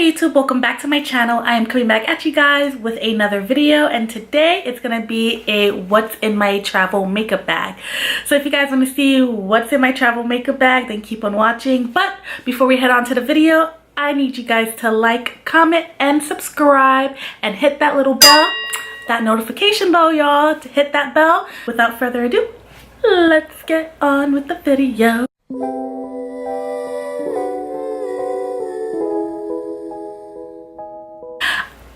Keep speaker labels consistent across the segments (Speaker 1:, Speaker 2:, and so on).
Speaker 1: YouTube, welcome back to my channel. I am coming back at you guys with another video, and today it's gonna be a what's in my travel makeup bag. So if you guys want to see what's in my travel makeup bag, then keep on watching. But before we head on to the video, I need you guys to like, comment, and subscribe, and hit that little bell, that notification bell, y'all, to hit that bell. Without further ado, let's get on with the video.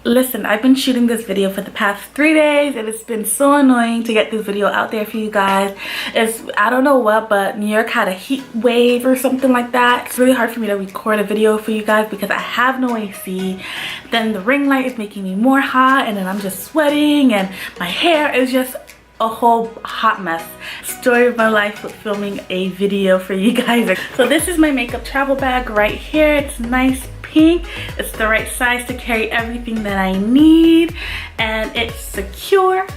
Speaker 1: Listen, I've been shooting this video for the past 3 days and it's been so annoying to get this video out there for you guys. I don't know what, but New York had a heat wave or something like that. It's really hard for me to record a video for you guys because I have no AC. Then the ring light is making me more hot, and then I'm just sweating, and my hair is just a whole hot mess. Story of my life with filming a video for you guys. So this is my makeup travel bag right here. It's nice pink. It's the right size to carry everything that I need, and it's secure,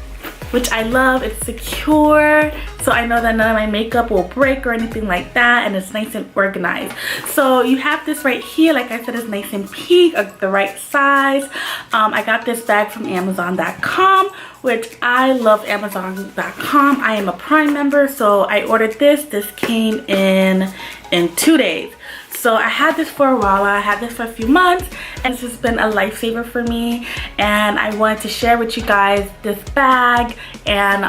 Speaker 1: which I love. It's secure, so I know that none of my makeup will break or anything like that, and it's nice and organized. So you have this right here, like I said, it's nice and pink, the right size. I got this bag from Amazon.com, which I love Amazon.com. I am a Prime member, so I ordered this. This came in 2 days. So I had this for a while. I had this for a few months, and this has been a lifesaver for me, and I wanted to share with you guys this bag, and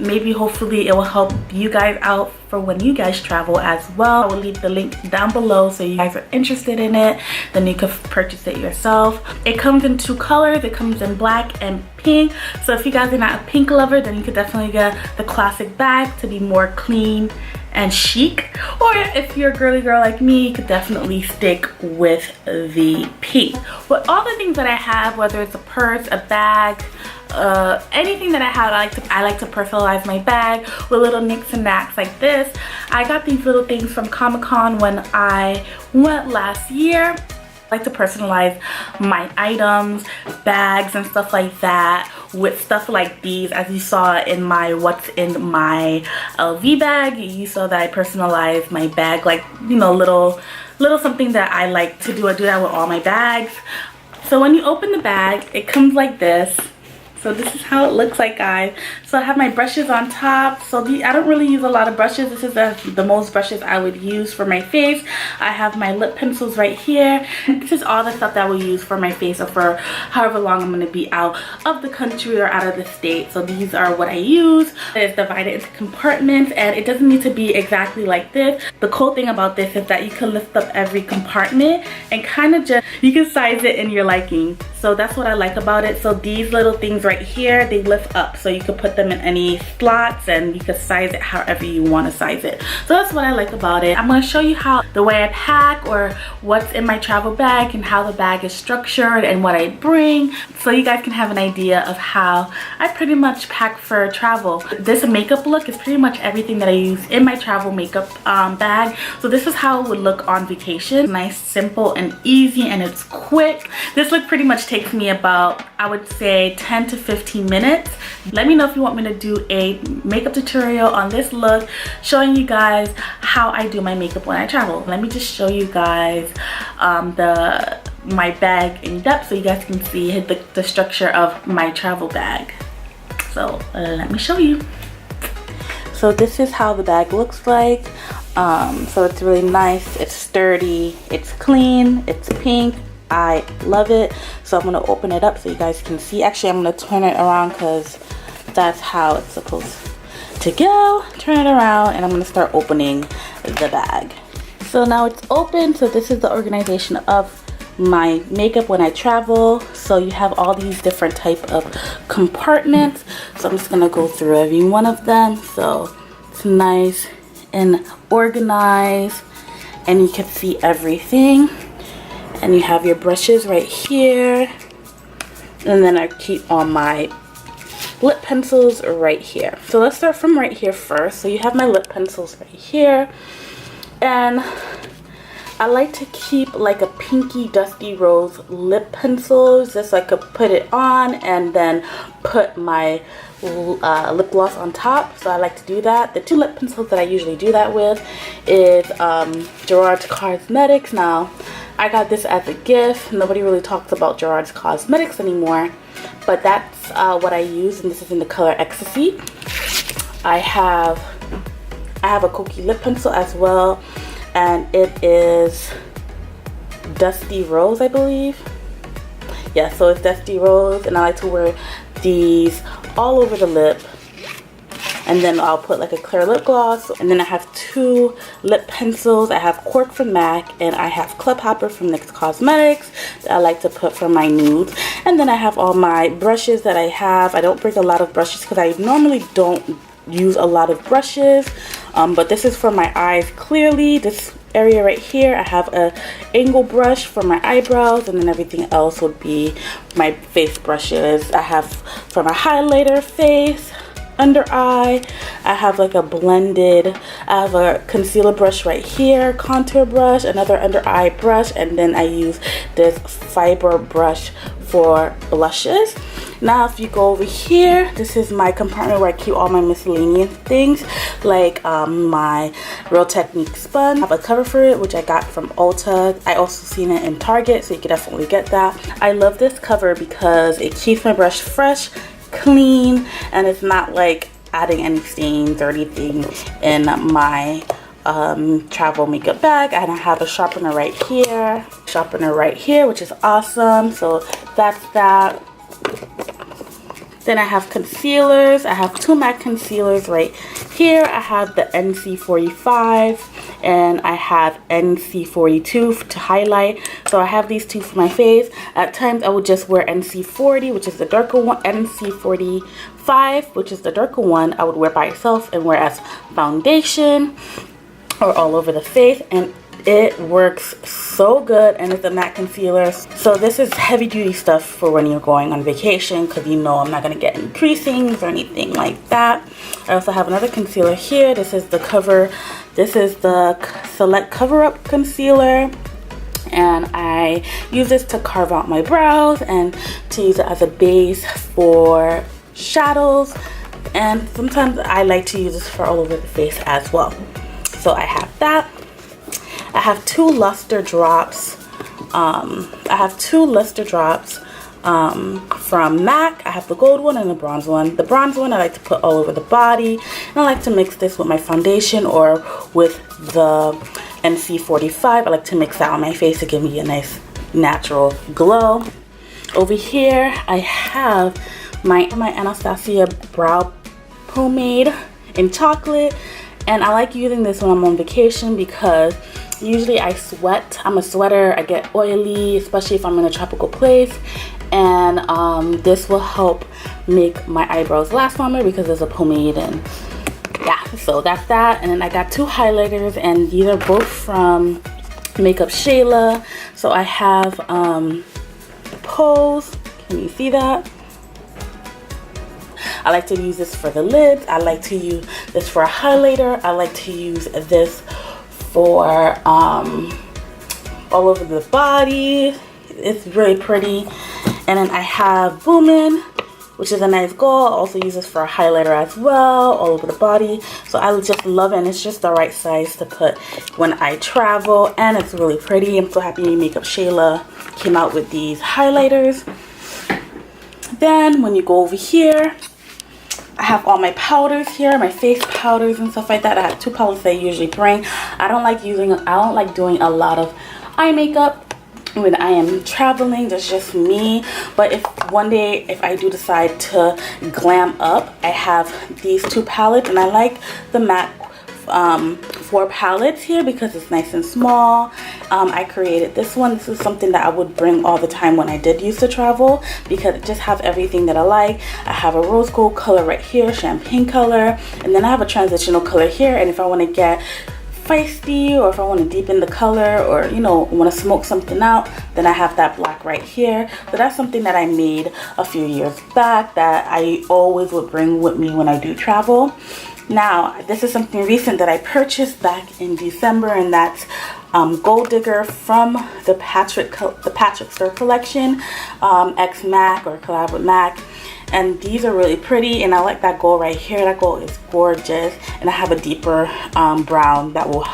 Speaker 1: maybe hopefully it will help you guys out for when you guys travel as well. I will leave the link down below, so you guys are interested in it, then you can purchase it yourself. It comes in 2 colors. It comes in black and pink, so if you guys are not a pink lover, then you could definitely get the classic bag to be more clean and chic, or if you're a girly girl like me, you could definitely stick with the pink. But all the things that I have, whether it's a purse, a bag, anything that I have, I like to personalize my bag with little nicks and knacks like this. I got these little things from Comic-Con when I went last year. I like to personalize my items, bags, and stuff like that with stuff like these. As you saw in my what's in my LV bag, you saw that I personalized my bag, like, you know, little something that I like to do. I do that with all my bags. So when you open the bag, it comes like this. So this is how it looks like, guys. So I have my brushes on top. So I don't really use a lot of brushes. This is the most brushes I would use for my face. I have my lip pencils right here. And this is all the stuff that I will use for my face, or for however long I'm going to be out of the country or out of the state. So these are what I use. It's divided into compartments, and it doesn't need to be exactly like this. The cool thing about this is that you can lift up every compartment and kind of just, you can size it in your liking. So that's what I like about it. So these little things right here, they lift up, so you can put them in any slots, and you can size it however you want to size it. So that's what I like about it. I'm going to show you how the way I pack, or what's in my travel bag, and how the bag is structured, and what I bring, so you guys can have an idea of how I pretty much pack for travel. This makeup look is pretty much everything that I use in my travel makeup bag. So this is how it would look on vacation. Nice, simple, and easy, and it's quick. This look pretty much takes me about, I would say, 10 to 15 minutes. Let me know if you want me to do a makeup tutorial on this look, showing you guys how I do my makeup when I travel. Let me just show you guys my bag in depth, so you guys can see the structure of my travel bag. So let me show you. So this is how the bag looks like. So it's really nice, it's sturdy, it's clean, it's pink. I love it. So I'm going to open it up so you guys can see. Actually, I'm going to turn it around because that's how it's supposed to go. Turn it around, and I'm going to start opening the bag. So now it's open. So this is the organization of my makeup when I travel. So you have all these different type of compartments. So I'm just going to go through every one of them. So it's nice and organized, and you can see everything. And you have your brushes right here, and then I keep all my lip pencils right here. So let's start from right here first. So you have my lip pencils right here, and I like to keep like a pinky dusty rose lip pencil, just so I could put it on and then put my lip gloss on top. So I like to do that. The 2 lip pencils that I usually do that with is Gerard Cosmetics. Now I got this as a gift. Nobody really talks about Gerard's Cosmetics anymore, but that's what I use, and this is in the color Ecstasy. I have a Cookie lip pencil as well, and it is Dusty Rose, I believe. Yeah, so it's Dusty Rose, and I like to wear these all over the lip. And then I'll put like a clear lip gloss. And then I have 2 lip pencils. I have Cork from MAC, and I have Club Hopper from NYX Cosmetics that I like to put for my nudes. And then I have all my brushes that I have. I don't bring a lot of brushes because I normally don't use a lot of brushes. But this is for my eyes clearly. This area right here, I have a angle brush for my eyebrows, and then everything else would be my face brushes. I have for my highlighter, face, under eye, I have like a blended, I have a concealer brush right here, contour brush, another under eye brush, and then I use this fiber brush for blushes. Now if you go over here, this is my compartment where I keep all my miscellaneous things, like my Real Technique sponge. I have a cover for it, which I got from Ulta. I also seen it in Target, so you can definitely get that. I love this cover because it keeps my brush fresh, clean, and it's not like adding any stains or anything in my travel makeup bag. And I have a sharpener right here, which is awesome. So that's that. Then I have concealers. I have 2 MAC concealers right here. I have the NC45 and I have NC42 to highlight. So I have these 2 for my face. At times I would just wear NC40, which is the darker one, NC45, which is the darker one, I would wear by itself and wear as foundation or all over the face, and it works so good, and it's a matte concealer. So this is heavy duty stuff for when you're going on vacation, because you know I'm not going to get any creasings or anything like that. I also have another concealer here. This is the Select Cover Up Concealer, and I use this to carve out my brows and to use it as a base for shadows, and sometimes I like to use this for all over the face as well. So I have that. I have 2 luster drops. From MAC. I have the gold one and the bronze one. The bronze one I like to put all over the body, and I like to mix this with my foundation or with the NC45. I like to mix that on my face to give me a nice natural glow. Over here I have my Anastasia brow pomade in chocolate, and I like using this when I'm on vacation because usually I sweat. I'm a sweater. I get oily, especially if I'm in a tropical place, and this will help make my eyebrows last longer because there's a pomade. And yeah, so that's that. And then I got 2 highlighters, and these are both from Makeup Shayla. So I have Pose. Can you see that? I like to use this for the lids. I like to use this for a highlighter. I like to use this for all over the body. It's really pretty. And then I have Boomin', which is a nice gold. I also use this for a highlighter as well, all over the body. So I just love it, and it's just the right size to put when I travel, and it's really pretty. I'm so happy Makeup Shayla came out with these highlighters. Then when you go over here, I have all my powders here, my face powders and stuff like that. I have 2 palettes that I usually bring. I don't like doing a lot of eye makeup when I am traveling. That's just me. But if one day if I do decide to glam up, I have these 2 palettes, and I like the MAC 4 palettes here because it's nice and small. I created this one. This is something that I would bring all the time when I did used to travel because it just have everything that I like. I have a rose gold color right here, champagne color, and then I have a transitional color here. And if I want to get feisty, or if I want to deepen the color, or you know, want to smoke something out, then I have that black right here. So that's something that I made a few years back that I always would bring with me when I do travel. Now this is something recent that I purchased back in December, and that's Gold Digger from the Patrick Star collection, X MAC or collab with MAC. And these are really pretty, and I like that gold right here. That gold is gorgeous, and I have a deeper brown that will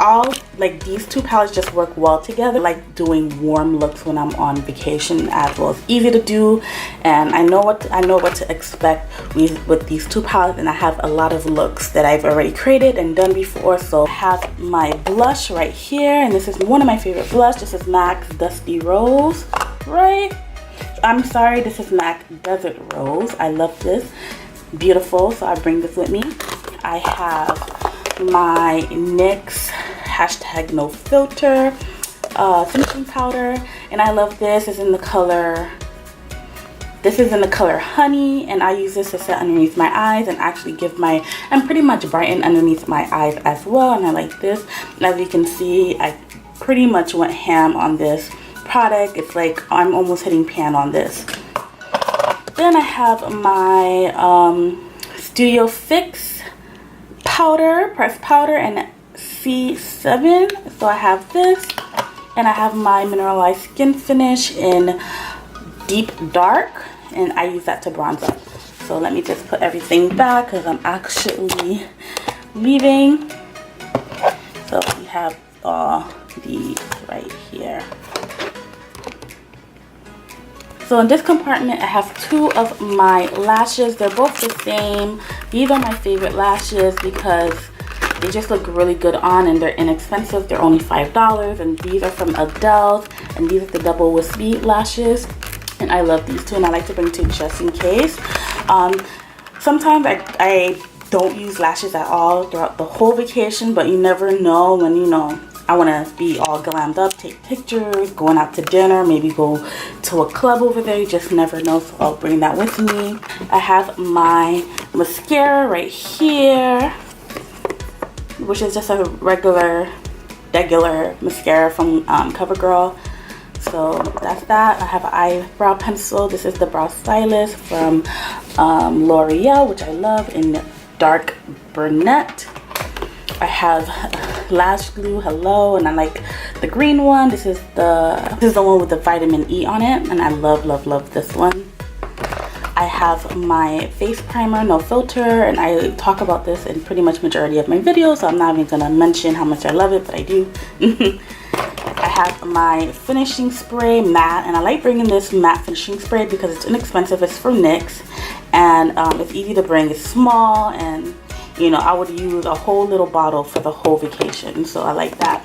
Speaker 1: all like these two palettes just work well together, like doing warm looks when I'm on vacation as well. It's easy to do, and I know what to expect with these two palettes, and I have a lot of looks that I've already created and done before. So I have my blush right here, and this is one of my favorite blush. This is MAC's Dusty Rose, right? I'm sorry, this is MAC Desert Rose. I love this. Beautiful, so I bring this with me. I have my NYX hashtag no filter finishing powder, and I love this. It's in the color, this is in the color Honey, and I use this to set underneath my eyes and actually give my, and pretty much brighten underneath my eyes as well. And I like this. And as you can see, I pretty much went ham on this product. It's like I'm almost hitting pan on this. Then I have my Studio Fix powder, pressed powder, and C7. So I have this, and I have my mineralized skin finish in deep dark, and I use that to bronze up. So let me just put everything back because I'm actually leaving. So we have all these right here. So in this compartment, I have two of my lashes. They're both the same. These are my favorite lashes because they just look really good on, and they're inexpensive. They're only $5, and these are from Adele's, and these are the double wispy lashes, and I love these two, and I like to bring two just in case. Sometimes I don't use lashes at all throughout the whole vacation, but you never know when, you know, I want to be all glammed up, take pictures, going out to dinner, maybe go to a club over there. You just never know, so I'll bring that with me. I have my mascara right here, which is just a regular mascara from CoverGirl. So that's that. I have an eyebrow pencil. This is the Brow Stylist from L'Oreal, which I love, in dark brunette. I have lash glue, hello, and I like the green one. This is the one with the vitamin E on it, and I love this one. I have my face primer, no filter, and I talk about this in pretty much majority of my videos, so I'm not even gonna mention how much I love it, but I do. I have my finishing spray matte, and I like bringing this matte finishing spray because it's inexpensive. It's from NYX, and it's easy to bring. It's small, and you know, I would use a whole little bottle for the whole vacation, so I like that.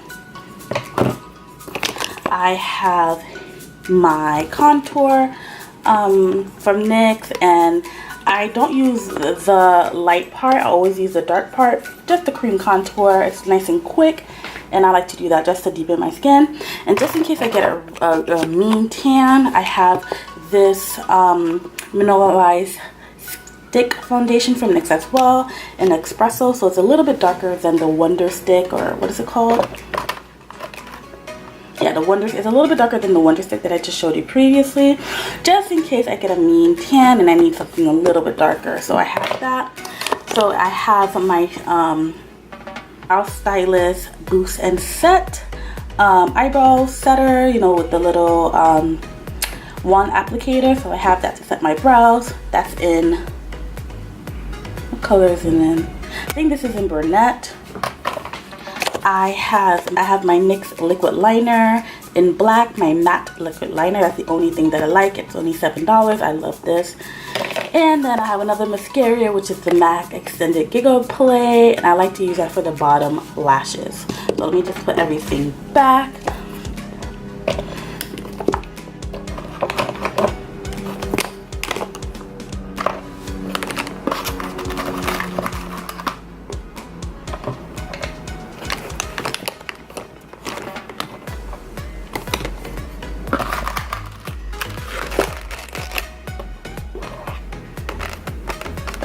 Speaker 1: I have my contour from NYX, and I don't use the light part. I always use the dark part, just the cream contour. It's nice and quick, and I like to do that just to deepen my skin. And just in case I get a mean tan, I have this mineralized stick foundation from NYX as well, in Espresso, so it's a little bit darker than the Wonder Stick, or what is it called? Yeah, the Wonder is a little bit darker than the Wonder Stick that I just showed you previously, just in case I get a mean tan and I need something a little bit darker. So I have that. So I have my Brow Stylist Boost and Set eyebrow setter, you know, with the little wand applicator. So I have that to set my brows. That's in, what color is it in? I think this is in brunette. I have my NYX liquid liner in black, my matte liquid liner. That's the only thing that I like. It's only $7. I love this. And then I have another mascara, which is the MAC Extended Giggle Play, and I like to use that for the bottom lashes. So let me just put everything back.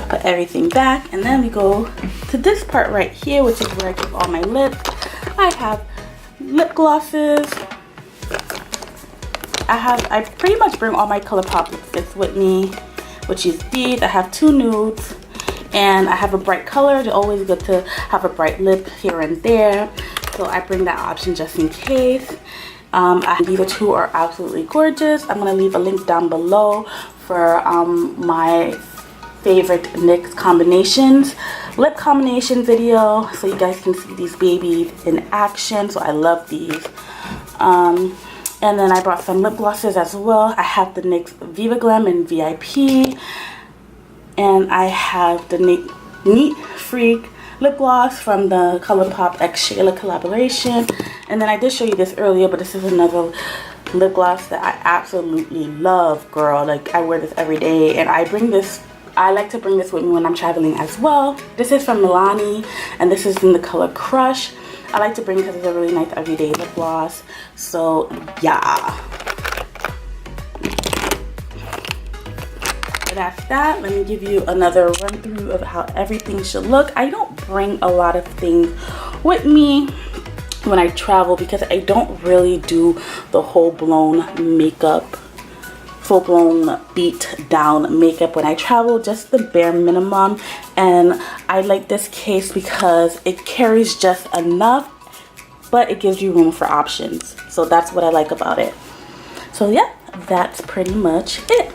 Speaker 1: Put everything back, and then we go to this part right here, which is where I keep all my lips. I have lip glosses. I pretty much bring all my ColourPop lipsticks with me, which is these. I have two nudes, and I have a bright color. It's always good to have a bright lip here and there, so I bring that option just in case. These two are absolutely gorgeous. I'm gonna leave a link down below for my favorite NYX combinations, lip combination video, so you guys can see these babies in action. So I love these. And then I brought some lip glosses as well. I have the NYX Viva Glam in VIP, and I have the Neat Freak lip gloss from the ColourPop X Shayla collaboration. And then I did show you this earlier, but this is another lip gloss that I absolutely love, girl. Like, I wear this every day, and I like to bring this with me when I'm traveling as well. This is from Milani, and this is in the color Crush. I like to bring because it's a really nice everyday lip gloss. So yeah. But that's that. Let me give you another run through of how everything should look. I don't bring a lot of things with me when I travel because I don't really do the whole-blown makeup, full-blown beat down makeup when I travel, just the bare minimum. And I like this case because it carries just enough, but it gives you room for options. So that's what I like about it. So yeah, that's pretty much it.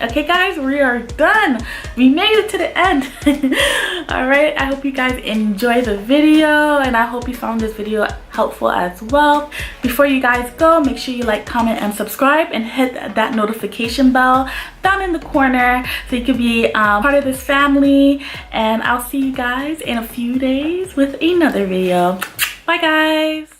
Speaker 1: Okay guys, we are done. We made it to the end. All right, I hope you guys enjoyed the video, and I hope you found this video helpful as well. Before you guys go, make sure you like, comment, and subscribe, and hit that notification bell down in the corner so you can be part of this family. And I'll see you guys in a few days with another video. Bye guys.